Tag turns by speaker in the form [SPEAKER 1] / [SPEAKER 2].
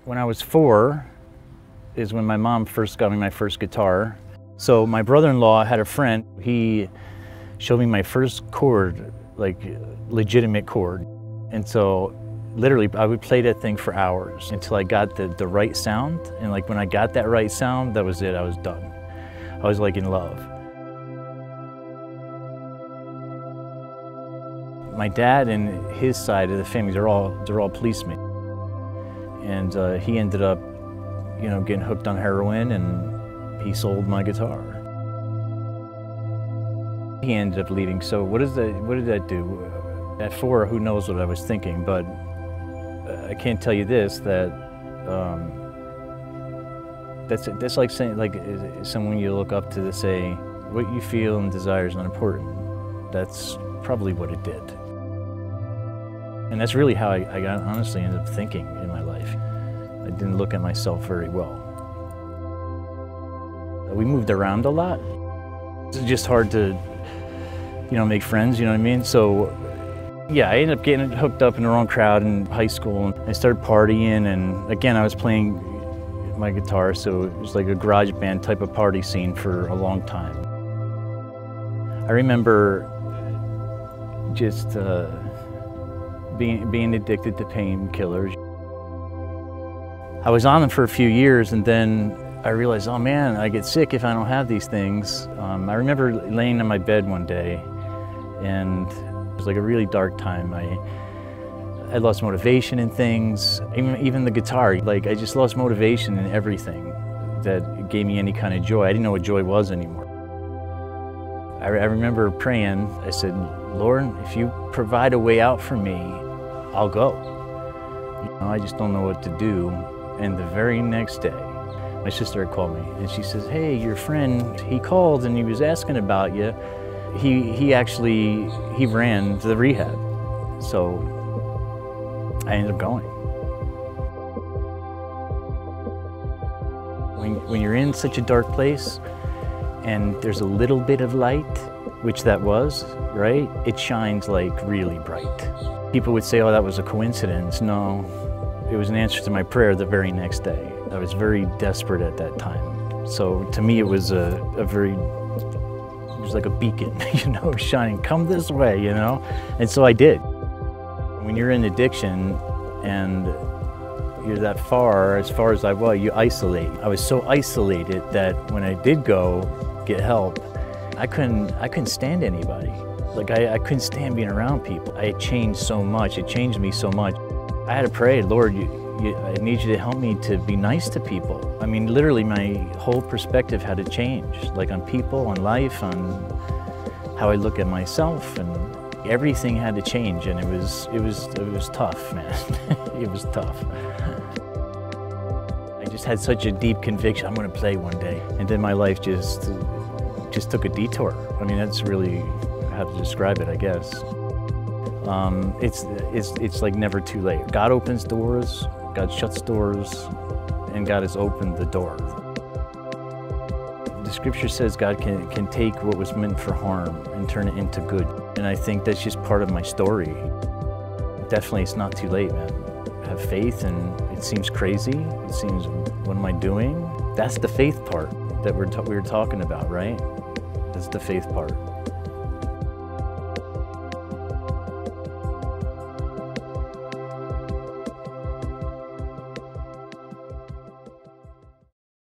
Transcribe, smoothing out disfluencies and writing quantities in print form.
[SPEAKER 1] When I was 4 is when my mom first got me my first guitar. So my brother-in-law had a friend. He showed me my first chord, like legitimate chord. And so literally I would play that thing for hours until I got the right sound. And like when I got that right sound, that was it, I was done. I was like in love. My dad and his side of the family, they're all policemen. And he ended up, getting hooked on heroin, and he sold my guitar. He ended up leaving. So what did that do? At 4, who knows what I was thinking, but I can't tell you this, that that's like saying, like someone you look up to say, what you feel and desire is not important. That's probably what it did. And that's really how I honestly ended up thinking in my life. I didn't look at myself very well. We moved around a lot. It's just hard to, make friends, you know what I mean? So, yeah, I ended up getting hooked up in the wrong crowd in high school. And I started partying, and again, I was playing my guitar, so it was like a garage band type of party scene for a long time. I remember just being addicted to painkillers. I was on them for a few years, and then I realized, oh man, I get sick if I don't have these things. I remember laying in my bed one day, and it was like a really dark time. I lost motivation in things, even the guitar. Like I just lost motivation in everything that gave me any kind of joy. I didn't know what joy was anymore. I remember praying. I said, Lord, if you provide a way out for me, I'll go. I just don't know what to do. And the very next day, my sister had called me, and she says, hey, your friend, he called and he was asking about you. He ran to the rehab. So I ended up going. When you're in such a dark place and there's a little bit of light, which that was, right? It shines like really bright. People would say, oh, that was a coincidence. No, it was an answer to my prayer the very next day. I was very desperate at that time. So to me, it was it was like a beacon, shining, come this way, And so I did. When you're in addiction and you're that far as I was, you isolate. I was so isolated that when I did go get help, I couldn't stand anybody. Like I couldn't stand being around people. I had changed so much, it changed me so much. I had to pray, Lord, I need you to help me to be nice to people. I mean, literally my whole perspective had to change, like on people, on life, on how I look at myself, and everything had to change, and it was tough, man. It was tough. I just had such a deep conviction, I'm gonna play one day. And then my life just took a detour. I mean, that's really how to describe it, I guess. It's like never too late. God opens doors, God shuts doors, and God has opened the door. The scripture says God can take what was meant for harm and turn it into good. And I think that's just part of my story. Definitely it's not too late, man. Have faith, and it seems crazy. It seems, what am I doing? That's the faith part that we were talking about, right? That's the faith part.